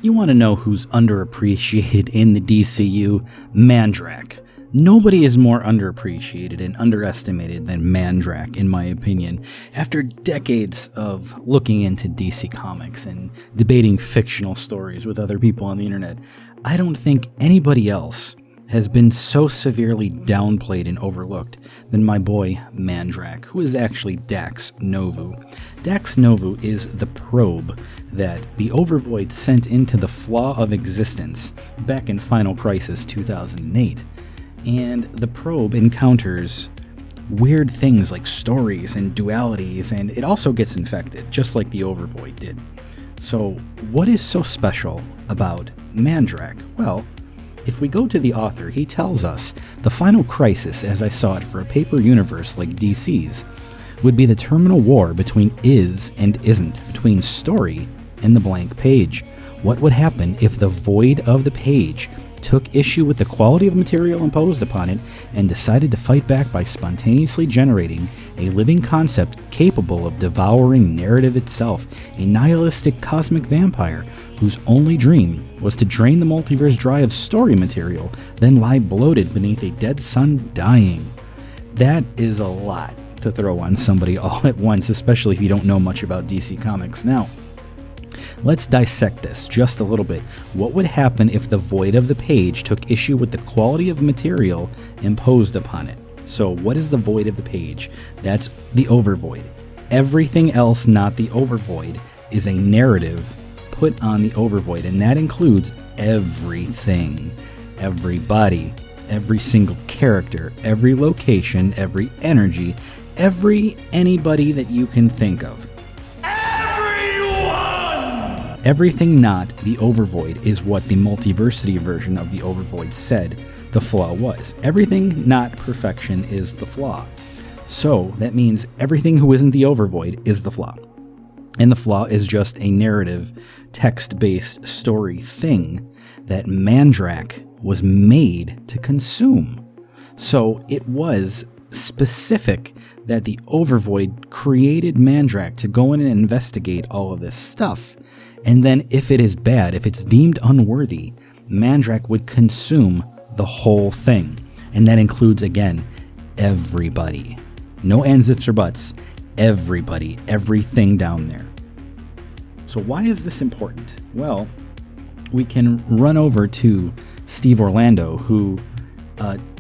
You want to know who's underappreciated in the DCU? Mandrakk. Nobody is more underappreciated and underestimated than Mandrakk, in my opinion. After decades of looking into DC Comics and debating fictional stories with other people on the internet, I don't think anybody else has been so severely downplayed and overlooked than my boy Mandrakk, who is actually Dax Novu. Dax Novu is the probe that the Overvoid sent into the Flaw of Existence back in Final Crisis 2008. And the probe encounters weird things like stories and dualities, and it also gets infected, just like the Overvoid did. So, what is so special about Mandrakk? Well, if we go to the author, he tells us the final crisis, as I saw it for a paper universe like DC's, would be the terminal war between is and isn't, between story and the blank page. What would happen if the void of the page took issue with the quality of material imposed upon it and decided to fight back by spontaneously generating a living concept capable of devouring narrative itself, a nihilistic cosmic vampire whose only dream was to drain the multiverse dry of story material, then lie bloated beneath a dead sun dying? That is a lot to throw on somebody all at once, especially if you don't know much about DC Comics. Now, let's dissect this just a little bit. What would happen if the void of the page took issue with the quality of material imposed upon it? So what is the void of the page? That's the Overvoid. Everything else not the Overvoid is a narrative put on the Overvoid, and that includes everything. Everybody, every single character, every location, every energy, anybody that you can think of. Everything not the Overvoid is what the multiversity version of the Overvoid said the Flaw was. Everything not perfection is the Flaw. So that means everything who isn't the Overvoid is the Flaw. And the Flaw is just a narrative, text-based story thing that Mandrakk was made to consume. So it was specific that the Overvoid created Mandrakk to go in and investigate all of this stuff. And then if it is bad, if it's deemed unworthy, Mandrakk would consume the whole thing. And that includes, again, everybody. No ands, ifs, or buts. Everybody. Everything down there. So why is this important? Well, we can run over to Steve Orlando, who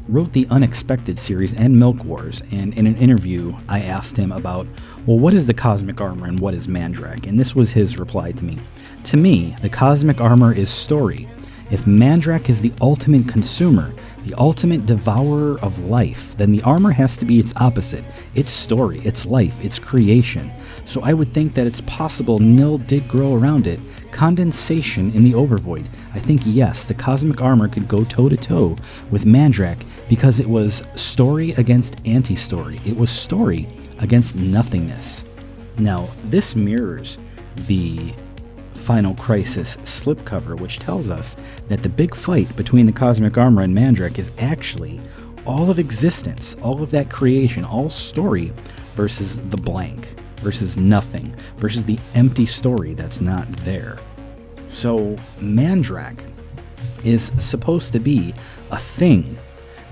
wrote the Unexpected series and Milk Wars, and in an interview I asked him about, well, what is the cosmic armor and what is Mandrakk? And this was his reply to me. To me, the cosmic armor is story. If Mandrakk is the ultimate consumer, the ultimate devourer of life, then the armor has to be its opposite. It's story, it's life, it's creation. So I would think that it's possible Nil did grow around it. Condensation in the Overvoid. I think yes, the cosmic armor could go toe-to-toe with Mandrakk because it was story against anti-story. It was story against nothingness. Now, this mirrors the Final Crisis slipcover, which tells us that the big fight between the cosmic armor and Mandrakk is actually all of existence, all of that creation, all story versus the blank, versus nothing, versus the empty story that's not there. So Mandrakk is supposed to be a thing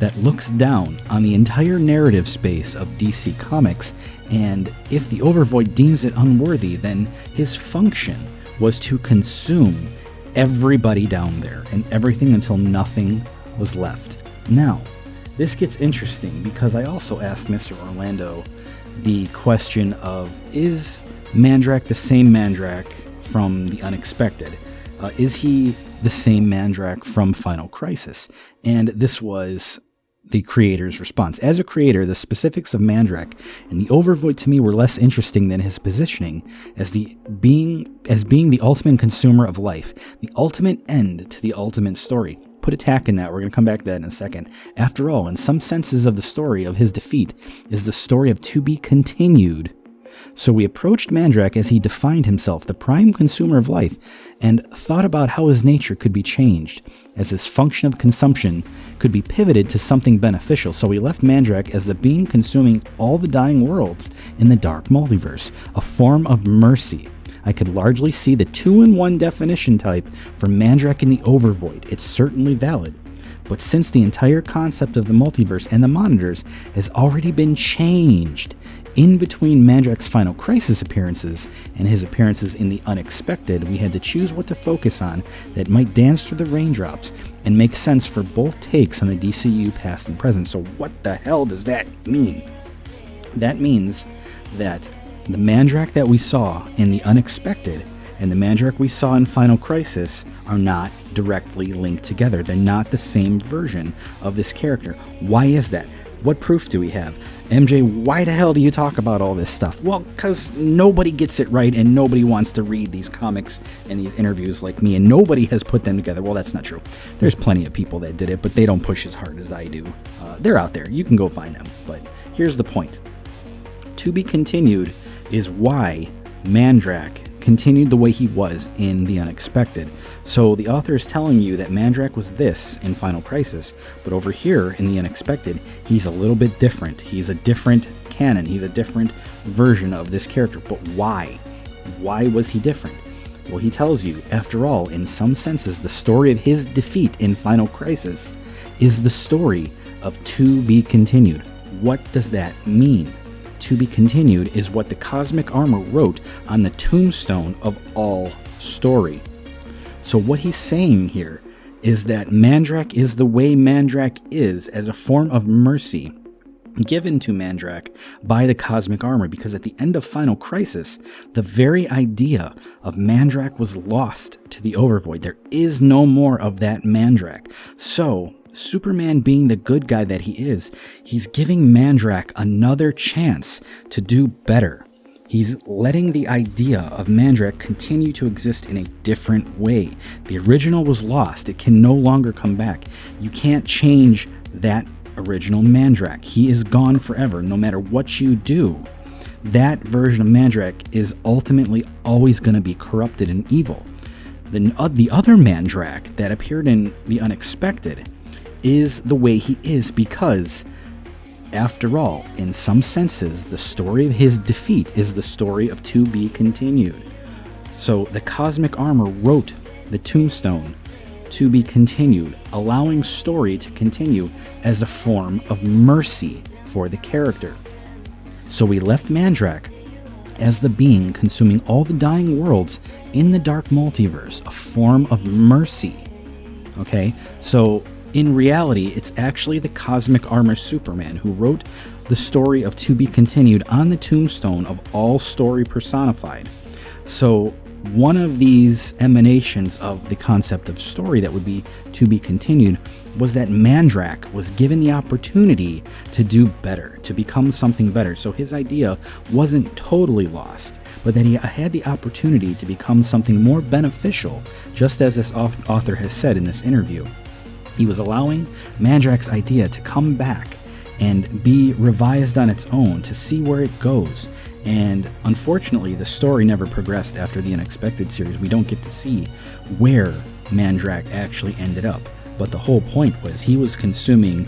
that looks down on the entire narrative space of DC Comics, and if the Overvoid deems it unworthy, then his function was to consume everybody down there and everything until nothing was left. Now, this gets interesting because I also asked Mr. Orlando the question of, is Mandrakk the same Mandrakk from The Unexpected? Is he the same Mandrakk from Final Crisis? And this was the creator's response. As a creator, the specifics of Mandrakk and the Overvoid to me were less interesting than his positioning as being the ultimate consumer of life, the ultimate end to the ultimate story. Put a tack in that. We're going to come back to that in a second. After all, in some senses of the story of his defeat is the story of to be continued. So we approached Mandrakk as he defined himself, the prime consumer of life, and thought about how his nature could be changed, as his function of consumption could be pivoted to something beneficial. So we left Mandrakk as the being consuming all the dying worlds in the dark multiverse, a form of mercy, I could largely see the 2-in-1 definition type for Mandrakk in the Overvoid. It's certainly valid. But since the entire concept of the multiverse and the monitors has already been changed, in between Mandrakk's Final Crisis appearances and his appearances in the Unexpected, we had to choose what to focus on that might dance through the raindrops and make sense for both takes on the DCU past and present. So what the hell does that mean? That means that the Mandrakk that we saw in the Unexpected and the Mandrakk we saw in Final Crisis are not directly linked together. They're not the same version of this character. Why is that? What proof do we have? MJ, why the hell do you talk about all this stuff? Well, because nobody gets it right and nobody wants to read these comics and these interviews like me, and nobody has put them together. Well, that's not true. There's plenty of people that did it, but they don't push as hard as I do. They're out there. You can go find them. But here's the point. To be continued is why Mandrakk continued the way he was in The Unexpected. So the author is telling you that Mandrakk was this in Final Crisis, but over here in The Unexpected, he's a little bit different. He's a different canon. He's a different version of this character. But why? Why was he different? Well, he tells you, after all, in some senses, the story of his defeat in Final Crisis is the story of To Be Continued. What does that mean? To Be Continued is what the Cosmic Armor wrote on the tombstone of all story. So what he's saying here is that Mandrakk is the way Mandrakk is as a form of mercy given to Mandrakk by the Cosmic Armor, because at the end of Final Crisis, the very idea of Mandrakk was lost to the Overvoid. There is no more of that Mandrakk. So Superman, being the good guy that he is, he's giving Mandrakk another chance to do better. He's letting the idea of Mandrakk continue to exist in a different way. The original was lost. It can no longer come back. You can't change that original Mandrakk. He is gone forever, no matter what you do. That version of Mandrakk is ultimately always going to be corrupted and evil. The other Mandrakk that appeared in The Unexpected is the way he is because, after all, in some senses, the story of his defeat is the story of To Be Continued. So the Cosmic Armor wrote the tombstone To Be Continued, allowing story to continue as a form of mercy for the character. So we left Mandrakk as the being consuming all the dying worlds in the dark multiverse, a form of mercy. Okay, so in reality, it's actually the Cosmic Armor Superman who wrote the story of To Be Continued on the tombstone of all story personified. So one of these emanations of the concept of story that would be To Be Continued was that Mandrakk was given the opportunity to do better, to become something better. So his idea wasn't totally lost, but that he had the opportunity to become something more beneficial, just as this author has said in this interview. He was allowing Mandrakk's idea to come back and be revised on its own to see where it goes. And unfortunately, the story never progressed after the Unexpected series. We don't get to see where Mandrakk actually ended up. But the whole point was he was consuming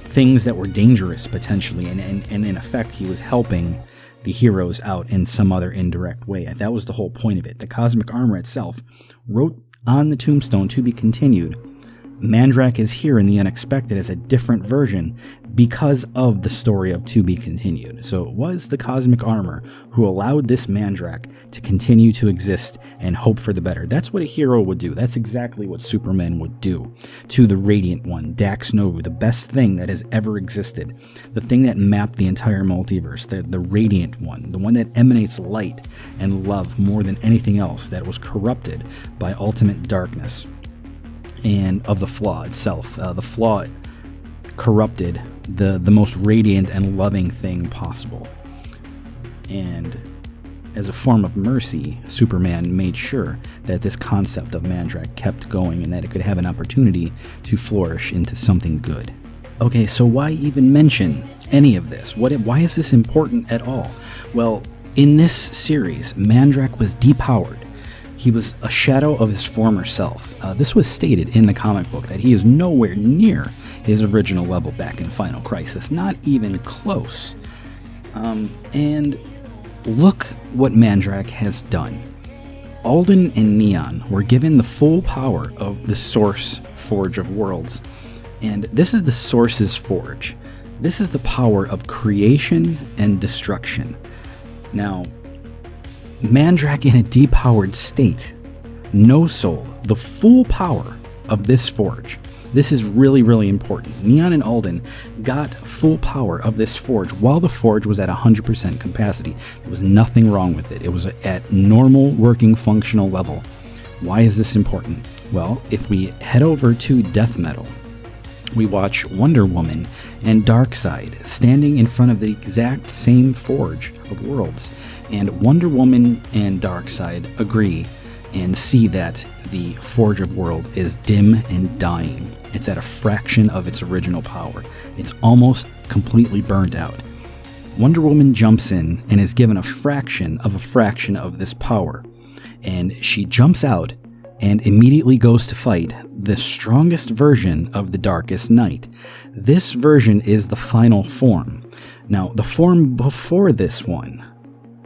things that were dangerous potentially, and in effect, he was helping the heroes out in some other indirect way. That was the whole point of it. The Cosmic Armor itself wrote on the tombstone To Be Continued. Mandrakk is here in The Unexpected as a different version because of the story of To Be Continued. So it was the Cosmic Armor who allowed this Mandrakk to continue to exist and hope for the better. That's what a hero would do. That's exactly what Superman would do to the Radiant One, Dax Novu, the best thing that has ever existed, the thing that mapped the entire multiverse, the Radiant One, the one that emanates light and love more than anything else, that was corrupted by ultimate darkness and of the flaw itself. The flaw corrupted the most radiant and loving thing possible. And as a form of mercy, Superman made sure that this concept of Mandrakk kept going and that it could have an opportunity to flourish into something good. Okay, so why even mention any of this? Why is this important at all? Well, in this series, Mandrakk was depowered. He was a shadow of his former self. This was stated in the comic book that he is nowhere near his original level back in Final Crisis, not even close. And look what Mandrakk has done. Alden and Neon were given the full power of the Source Forge of Worlds. And this is the Source's Forge. This is the power of creation and destruction. Now, Mandrakk in a depowered state, no soul, the full power of this forge. This is really, really important. Neon and Alden got full power of this forge while the forge was at 100% capacity. There was nothing wrong with it. It was at normal working functional level. Why is this important? Well, if we head over to Death Metal, we watch Wonder Woman and Darkseid standing in front of the exact same Forge of Worlds. And Wonder Woman and Darkseid agree and see that the Forge of Worlds is dim and dying. It's at a fraction of its original power. It's almost completely burnt out. Wonder Woman jumps in and is given a fraction of this power. And she jumps out and immediately goes to fight the strongest version of the Darkest Night. This version is the final form. Now, the form before this one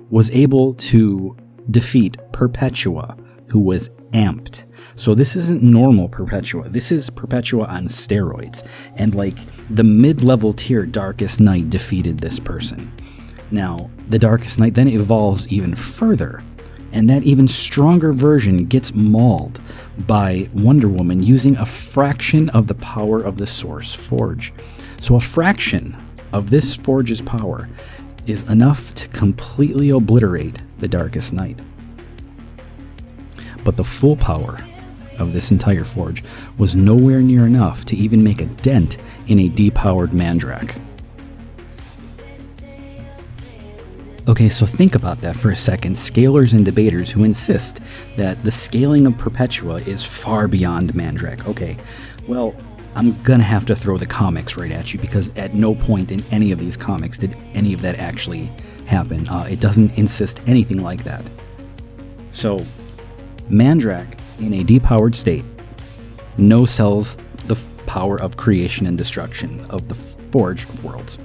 was able to defeat Perpetua, who was amped. So this isn't normal Perpetua. This is Perpetua on steroids. And like the mid-level tier Darkest Night defeated this person. Now, the Darkest Night then evolves even further. And that even stronger version gets mauled by Wonder Woman using a fraction of the power of the Source Forge. So a fraction of this Forge's power is enough to completely obliterate the Darkest Night. But the full power of this entire Forge was nowhere near enough to even make a dent in a depowered Mandrakk. Okay, so think about that for a second. Scalers and debaters who insist that the scaling of Perpetua is far beyond Mandrakk. Okay, well, I'm gonna have to throw the comics right at you, because at no point in any of these comics did any of that actually happen. It doesn't insist anything like that. So, Mandrakk, in a depowered state, no-sells the power of creation and destruction of the Forge of Worlds.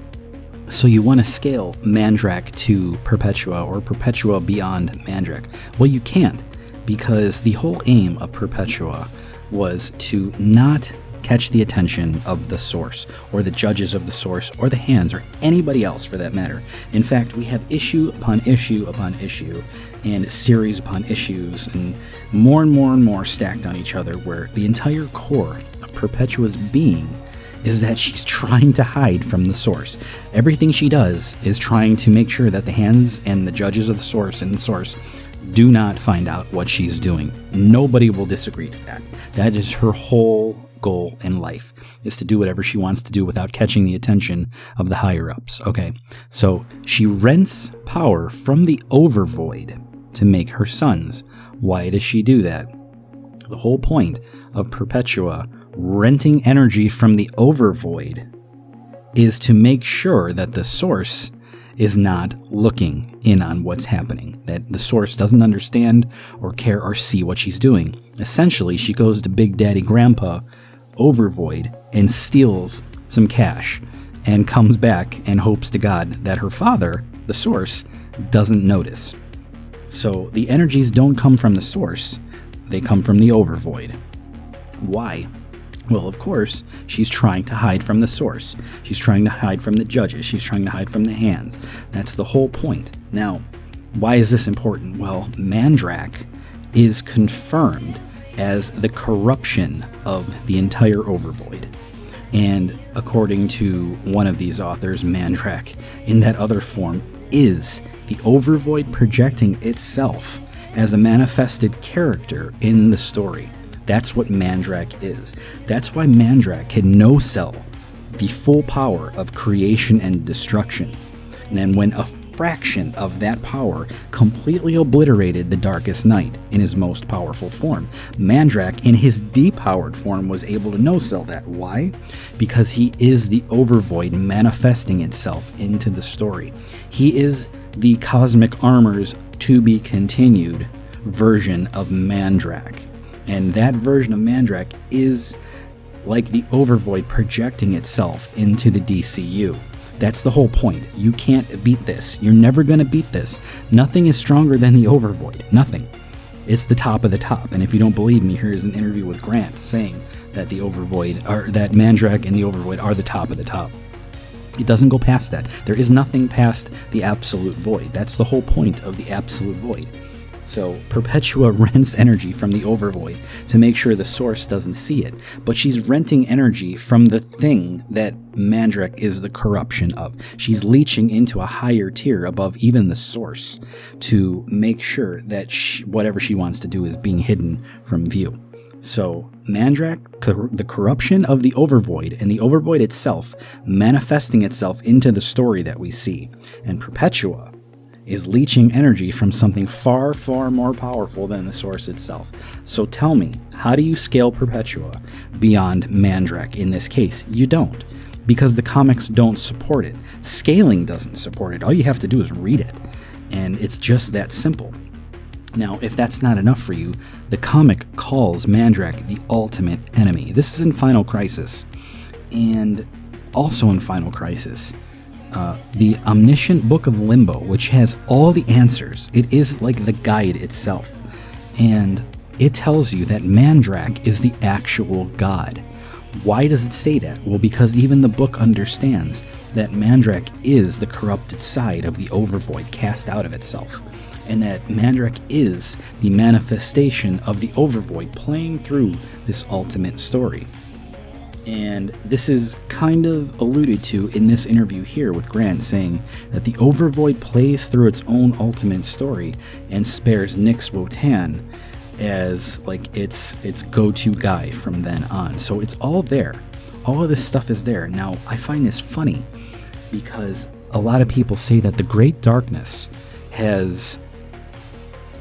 So you want to scale Mandrakk to Perpetua, or Perpetua beyond Mandrakk. Well, you can't, because the whole aim of Perpetua was to not catch the attention of the Source, or the judges of the Source, or the hands, or anybody else for that matter. In fact, we have issue upon issue upon issue, and series upon issues, and more stacked on each other, where the entire core of Perpetua's being is that she's trying to hide from the Source. Everything she does is trying to make sure that the hands and the judges of the Source and the Source do not find out what she's doing. Nobody will disagree to that. That is her whole goal in life, is to do whatever she wants to do without catching the attention of the higher-ups. Okay, so she rents power from the Overvoid to make her sons. Why does she do that? The whole point of Perpetua renting energy from the Overvoid is to make sure that the Source is not looking in on what's happening, that the Source doesn't understand or care or see what she's doing. Essentially, she goes to Big Daddy Grandpa Overvoid and steals some cash and comes back and hopes to God that her father, the Source, doesn't notice. So the energies don't come from the Source, they come from the Overvoid. Why? Well, of course, she's trying to hide from the Source. She's trying to hide from the judges. She's trying to hide from the hands. That's the whole point. Now, why is this important? Well, Mandrakk is confirmed as the corruption of the entire Overvoid. And according to one of these authors, Mandrakk, in that other form, is the Overvoid projecting itself as a manifested character in the story. That's what Mandrakk is. That's why Mandrakk can no-sell the full power of creation and destruction. And then when a fraction of that power completely obliterated the Darkest Night in his most powerful form, Mandrakk in his depowered form was able to no-sell that. Why? Because he is the Overvoid manifesting itself into the story. He is the Cosmic Armor's to-be-continued version of Mandrakk. And that version of Mandrakk is like the Overvoid projecting itself into the DCU. That's the whole point. You can't beat this. You're never going to beat this. Nothing is stronger than the Overvoid. Nothing. It's the top of the top. And if you don't believe me, here's an interview with Grant saying that the Overvoid, or that Mandrakk and the Overvoid are the top of the top. It doesn't go past that. There is nothing past the absolute void. That's the whole point of the absolute void. So Perpetua rents energy from the Overvoid to make sure the source doesn't see it, but she's renting energy from the thing that Mandrakk is the corruption of. She's leeching into a higher tier above even the source to make sure that whatever she wants to do is being hidden from view. So Mandrakk, the corruption of the Overvoid, and the Overvoid itself manifesting itself into the story that we see, and Perpetua is leeching energy from something far, far more powerful than the source itself. So tell me, how do you scale Perpetua beyond Mandrakk in this case? You don't, because the comics don't support it. Scaling doesn't support it. All you have to do is read it, and it's just that simple. Now, if that's not enough for you, the comic calls Mandrakk the ultimate enemy. This is in Final Crisis, and also in Final Crisis, the omniscient Book of Limbo, which has all the answers. It is like the guide itself. And it tells you that Mandrakk is the actual god. Why does it say that? Well, because even the book understands that Mandrakk is the corrupted side of the Overvoid cast out of itself. And that Mandrakk is the manifestation of the Overvoid playing through this ultimate story. And this is kind of alluded to in this interview here with Grant, saying that the Overvoid plays through its own ultimate story and spares Nyx Wotan as like its go-to guy from then on. So it's all there. All of this stuff is there. Now, I find this funny because a lot of people say that the Great Darkness has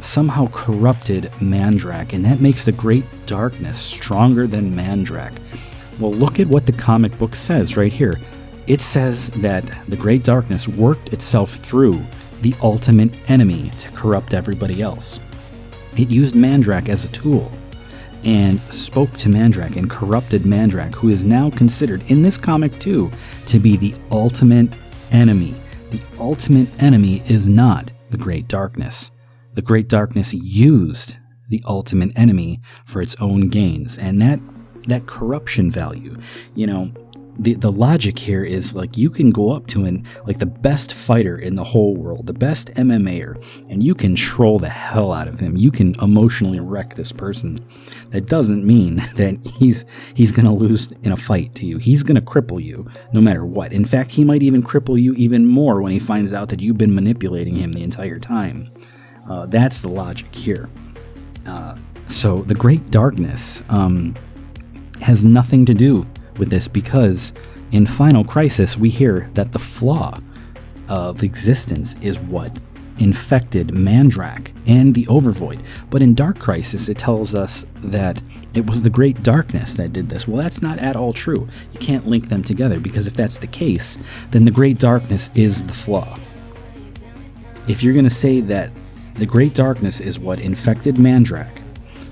somehow corrupted Mandrakk, and that makes the Great Darkness stronger than Mandrakk. Well, look at what the comic book says right here. It says that the Great Darkness worked itself through the ultimate enemy to corrupt everybody else. It used Mandrakk as a tool and spoke to Mandrakk and corrupted Mandrakk, who is now considered in this comic too to be the ultimate enemy. The ultimate enemy is not the Great Darkness. The Great Darkness used the ultimate enemy for its own gains, and that corruption value, the logic here is like you can go up to the best fighter in the whole world, the best MMAer, and you can troll the hell out of him. You can emotionally wreck this person. That doesn't mean that he's going to lose in a fight to you. He's going to cripple you no matter what. In fact, he might even cripple you even more when he finds out that you've been manipulating him the entire time. That's the logic here. So the Great Darkness has nothing to do with this, because in Final Crisis we hear that the flaw of existence is what infected Mandrakk and the Overvoid. But in Dark Crisis it tells us that it was the Great Darkness that did this. Well, that's not at all true. You can't link them together, because if that's the case, then the Great Darkness is the flaw. If you're going to say that the Great Darkness is what infected Mandrakk,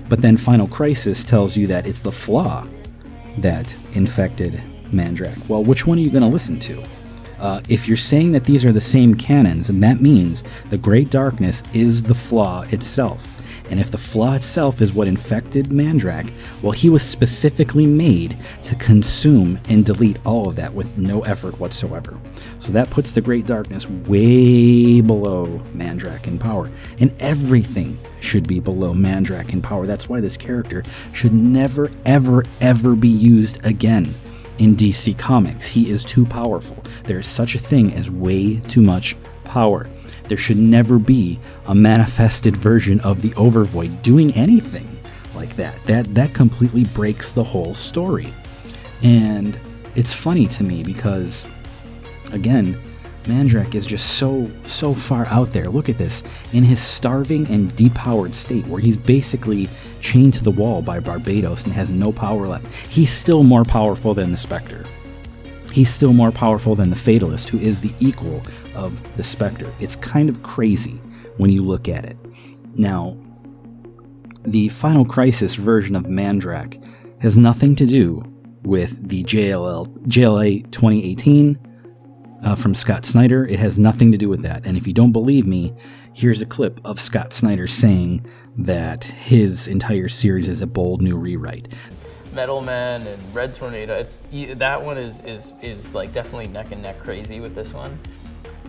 but then Final Crisis tells you that it's the flaw that infected Mandrakk, well, which one are you going to listen to? If you're saying that these are the same canons, and that means the Great Darkness is the flaw itself. And if the flaw itself is what infected Mandrakk, well, he was specifically made to consume and delete all of that with no effort whatsoever. So that puts the Great Darkness way below Mandrakk in power. And everything should be below Mandrakk in power. That's why this character should never, ever, ever be used again in DC Comics. He is too powerful. There is such a thing as way too much power. There should never be a manifested version of the Overvoid doing anything like that. That completely breaks the whole story. And it's funny to me because, again, Mandrakk is just so far out there. Look at this. In his starving and depowered state, where he's basically chained to the wall by Barbados and has no power left, he's still more powerful than the Spectre. He's still more powerful than the Fatalist, who is the equal of the Spectre. It's kind of crazy when you look at it. Now, the Final Crisis version of Mandrakk has nothing to do with the JLA 2018 from Scott Snyder. It has nothing to do with that. And if you don't believe me, Here's a clip of Scott Snyder saying that his entire series is a bold new rewrite. Metal Man and Red Tornado, that one is like definitely neck and neck crazy with this one.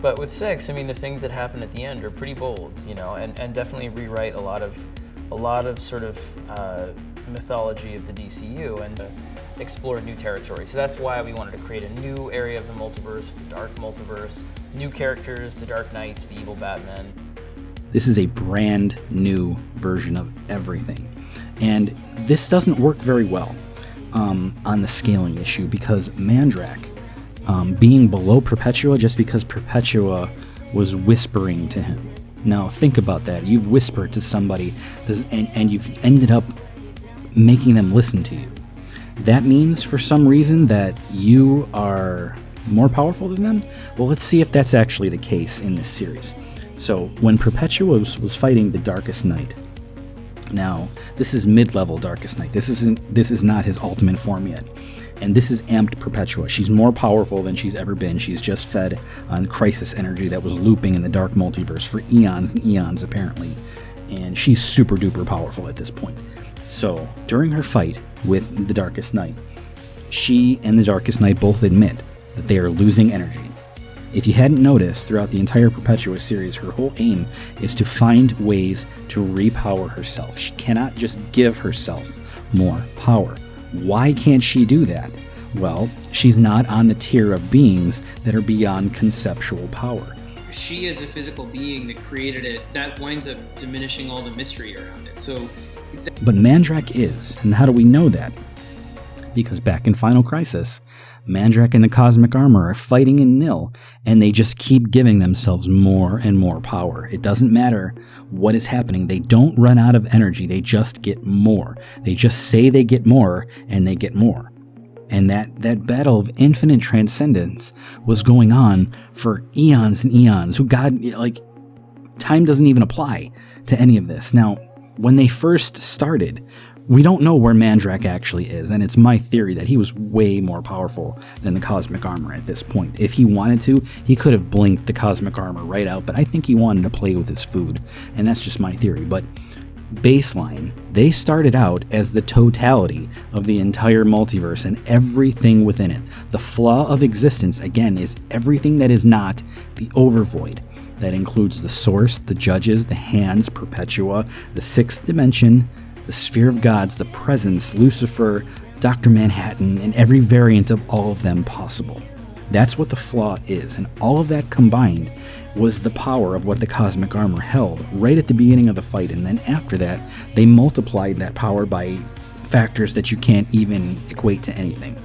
But with 6, I mean, the things that happen at the end are pretty bold, you know, and definitely rewrite a lot of sort of mythology of the DCU and explore new territory. So that's why we wanted to create a new area of the multiverse, the dark multiverse, new characters, the Dark Knights, the evil Batman. This is a brand new version of everything. And this doesn't work very well on the scaling issue, because Mandrakk, being below Perpetua just because Perpetua was whispering to him. Now think about that. You've whispered to somebody and you've ended up making them listen to you. That means for some reason that you are more powerful than them? Well, let's see if that's actually the case in this series. So when Perpetua was fighting the Darkest Knight, now this is mid-level Darkest Knight. This is not his ultimate form yet. And this is amped Perpetua. She's more powerful than she's ever been. She's just fed on crisis energy that was looping in the dark multiverse for eons and eons, apparently. And she's super duper powerful at this point. So, during her fight with the Darkest Knight, she and the Darkest Knight both admit that they are losing energy. If you hadn't noticed, throughout the entire Perpetua series, her whole aim is to find ways to repower herself. She cannot just give herself more power. Why can't she do that? Well, she's not on the tier of beings that are beyond conceptual power. She is a physical being that created it. That winds up diminishing all the mystery around it. But Mandrakk is, and how do we know that? Because back in Final Crisis, Mandrakk and the Cosmic Armor are fighting in nil, and they just keep giving themselves more and more power. It doesn't matter what is happening. They don't run out of energy. They just get more. They just say they get more, and they get more. And that battle of infinite transcendence was going on for eons and eons. Time doesn't even apply to any of this. Now, when they first started, we don't know where Mandrakk actually is, and it's my theory that he was way more powerful than the Cosmic Armor at this point. If he wanted to, he could have blinked the Cosmic Armor right out, but I think he wanted to play with his food, and that's just my theory. But baseline, they started out as the totality of the entire multiverse and everything within it. The flaw of existence, again, is everything that is not the overvoid. That includes the Source, the Judges, the Hands, Perpetua, the Sixth Dimension, the Sphere of Gods, the Presence, Lucifer, Dr. Manhattan, and every variant of all of them possible. That's what the flaw is, and all of that combined was the power of what the Cosmic Armor held right at the beginning of the fight, and then after that, they multiplied that power by factors that you can't even equate to anything.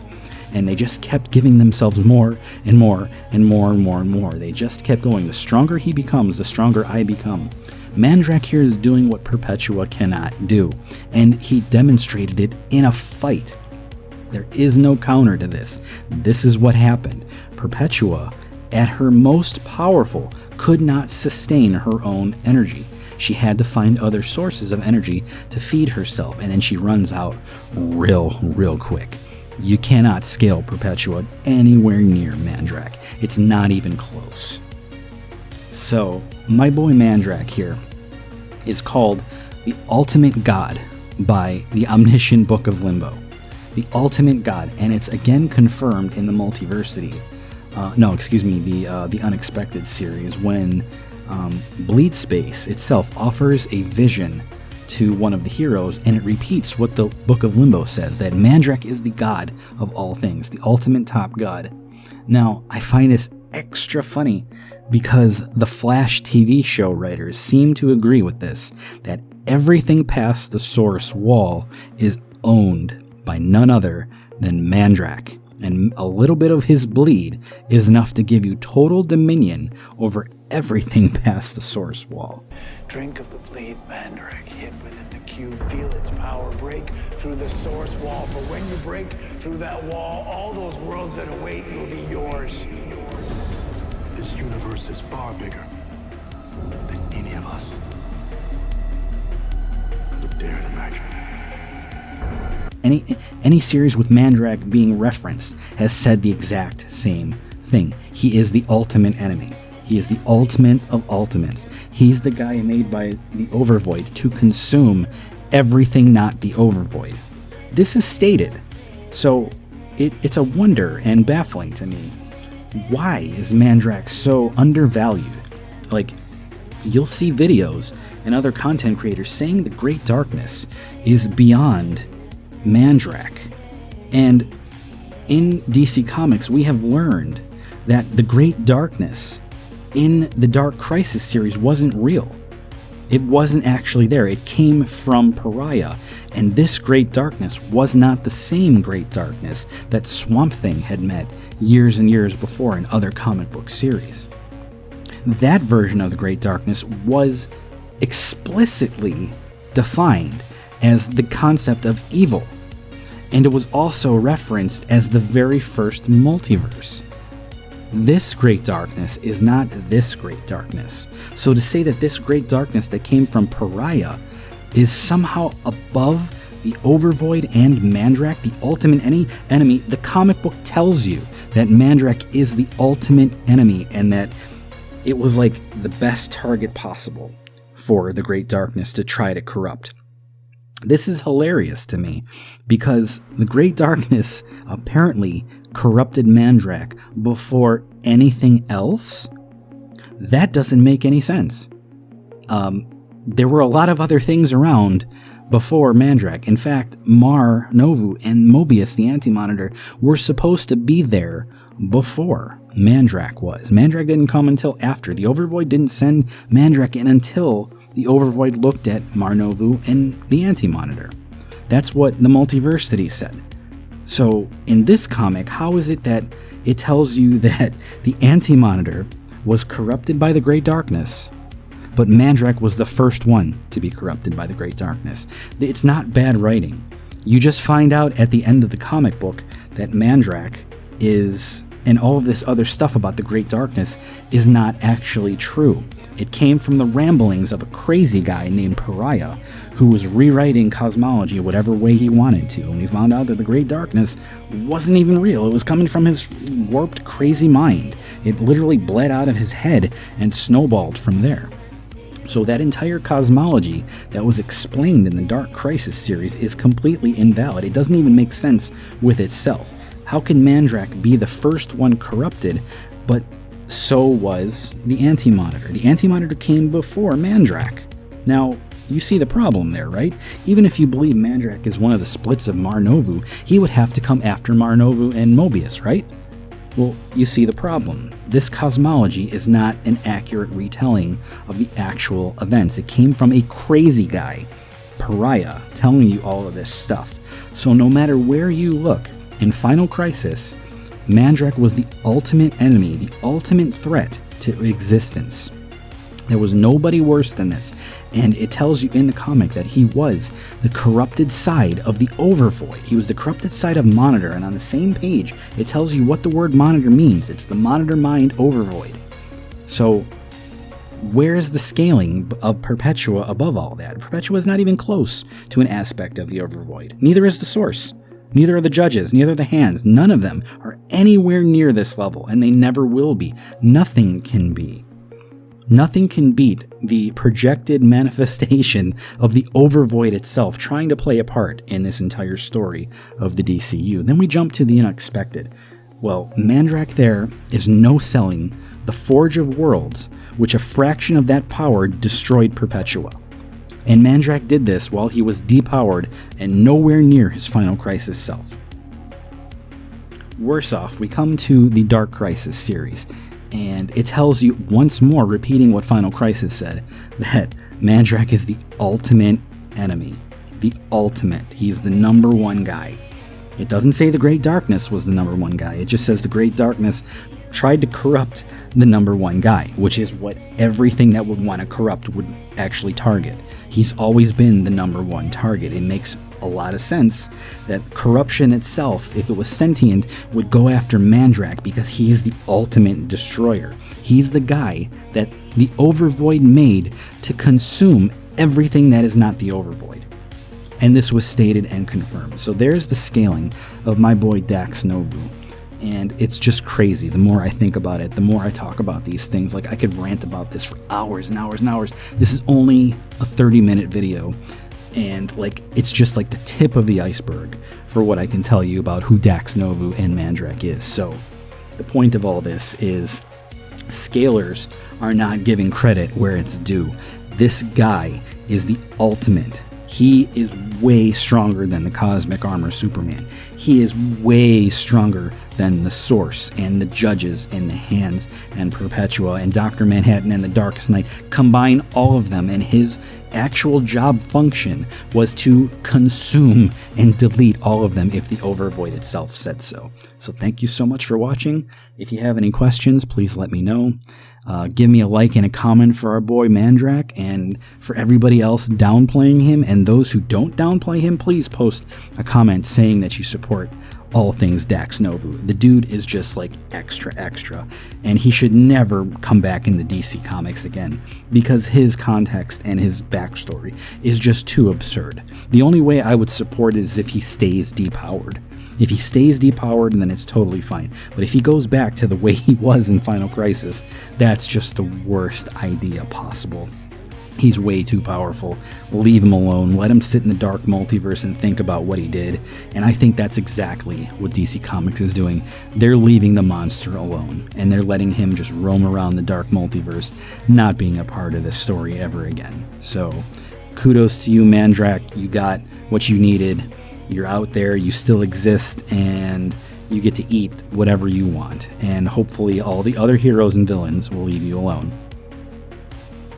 And they just kept giving themselves more and more and more and more and more. They just kept going. The stronger he becomes, the stronger I become. Mandrakk here is doing what Perpetua cannot do, and he demonstrated it in a fight. There is no counter to this. This is what happened. Perpetua, at her most powerful, could not sustain her own energy. She had to find other sources of energy to feed herself, and then she runs out real quick. You cannot scale Perpetua anywhere near Mandrakk. It's not even close. So, my boy Mandrakk here is called the Ultimate God by the Omniscient Book of Limbo. The Ultimate God, and it's again confirmed in the Multiversity. The Unexpected series, when Bleed Space itself offers a vision to one of the heroes, and it repeats what the Book of Limbo says, that Mandrakk is the god of all things, the ultimate top god. Now, I find this extra funny because the Flash TV show writers seem to agree with this, that everything past the Source wall is owned by none other than Mandrakk, and a little bit of his bleed is enough to give you total dominion over everything past the Source wall. Drink of the bleed, Mandrakk. Hit within the cube, feel its power break through the Source wall. For when you break through that wall, all those worlds that await will be yours. This universe is far bigger than any of us could have dared imagine. Any series with Mandrakk being referenced has said the exact same thing. He is the ultimate enemy. He is the ultimate of ultimates. He's the guy made by the Overvoid to consume everything not the Overvoid. This is stated, so it's a wonder and baffling to me. Why is Mandrakk so undervalued? Like, you'll see videos and other content creators saying the Great Darkness is beyond Mandrakk. And in DC Comics, we have learned that the Great Darkness in the Dark Crisis series wasn't real. It wasn't actually there. It came from Pariah, and this Great Darkness was not the same Great Darkness that Swamp Thing had met years and years before in other comic book series. That version of the Great Darkness was explicitly defined as the concept of evil, and it was also referenced as the very first multiverse. This Great Darkness is not this Great Darkness. So to say that this Great Darkness that came from Pariah is somehow above the Overvoid and Mandrakk, the ultimate enemy, the comic book tells you that Mandrakk is the ultimate enemy and that it was like the best target possible for the Great Darkness to try to corrupt. This is hilarious to me because the Great Darkness apparently corrupted Mandrakk before anything else. That doesn't make any sense. There were a lot of other things around before Mandrakk. In fact, Mar, Novu, and Mobius, the Anti-Monitor, were supposed to be there before Mandrakk was. Mandrakk didn't come until after. The Overvoid didn't send Mandrakk in until the Overvoid looked at Mar Novu and the Anti-Monitor. That's what the Multiversity said. So, in this comic, how is it that it tells you that the Anti-Monitor was corrupted by the Great Darkness, but Mandrakk was the first one to be corrupted by the Great Darkness? It's not bad writing. You just find out at the end of the comic book that Mandrakk is, and all of this other stuff about the Great Darkness is not actually true. It came from the ramblings of a crazy guy named Pariah, who was rewriting cosmology whatever way he wanted to, and we found out that the Great Darkness wasn't even real. It was coming from his warped, crazy mind. It literally bled out of his head and snowballed from there. So that entire cosmology that was explained in the Dark Crisis series is completely invalid. It doesn't even make sense with itself. How can Mandrakk be the first one corrupted, but so was the Anti-Monitor? The Anti-Monitor came before Mandrakk. Now, you see the problem there, right? Even if you believe Mandrakk is one of the splits of Mar Novu, he would have to come after Mar Novu and Mobius, right? Well, you see the problem. This cosmology is not an accurate retelling of the actual events. It came from a crazy guy, Pariah, telling you all of this stuff. So no matter where you look, in Final Crisis, Mandrakk was the ultimate enemy, the ultimate threat to existence. There was nobody worse than this, and it tells you in the comic that he was the corrupted side of the Overvoid. He was the corrupted side of Monitor, and on the same page, it tells you what the word Monitor means. It's the Monitor Mind Overvoid. So, where is the scaling of Perpetua above all that? Perpetua is not even close to an aspect of the Overvoid. Neither is the Source. Neither are the Judges, neither are the Hands. None of them are anywhere near this level, and they never will be. Nothing can be. Nothing can beat the projected manifestation of the Overvoid itself trying to play a part in this entire story of the DCU. Then we jump to the unexpected. Well, Mandrakk there is no-selling the Forge of Worlds, which a fraction of that power destroyed Perpetua. And Mandrakk did this while he was depowered and nowhere near his Final Crisis self. Worse off, we come to the Dark Crisis series, and it tells you once more, repeating what Final Crisis said, that Mandrakk is the ultimate enemy. The ultimate. He's the number one guy. It doesn't say the Great Darkness was the number one guy. It just says the Great Darkness tried to corrupt the number one guy, which is what everything that would want to corrupt would actually target. He's always been the number one target. It makes a lot of sense that corruption itself, if it was sentient, would go after Mandrakk because he is the ultimate destroyer. He's the guy that the Overvoid made to consume everything that is not the Overvoid. And this was stated and confirmed. So there's the scaling of my boy Dax Novu. And it's just crazy. The more I think about it, the more I talk about these things. Like, I could rant about this for hours and hours and hours. This is only a 30-minute video. And, like, it's just like the tip of the iceberg for what I can tell you about who Dax Novu and Mandrakk is. So, the point of all this is scalers are not giving credit where it's due. This guy is the ultimate. He is way stronger than the Cosmic Armor Superman. He is way stronger than the Source and the Judges and the Hands and Perpetua and Dr. Manhattan and the Darkest Night. Combine all of them, and his actual job function was to consume and delete all of them if the Overvoid itself said so. So thank you so much for watching. If you have any questions, please let me know. Give me a like and a comment for our boy Mandrakk, and for everybody else downplaying him, and those who don't downplay him, please post a comment saying that you support all things Dax Novu. The dude is just like extra, and he should never come back in the DC Comics again, because his context and his backstory is just too absurd. The only way I would support it is if he stays depowered. If he stays depowered, then it's totally fine. But if he goes back to the way he was in Final Crisis, that's just the worst idea possible. He's way too powerful. Leave him alone. Let him sit in the dark multiverse and think about what he did. And I think that's exactly what DC Comics is doing. They're leaving the monster alone, and they're letting him just roam around the dark multiverse, not being a part of this story ever again. So, kudos to you, Mandrakk. You got what you needed. You're out there, you still exist, and you get to eat whatever you want. And hopefully all the other heroes and villains will leave you alone.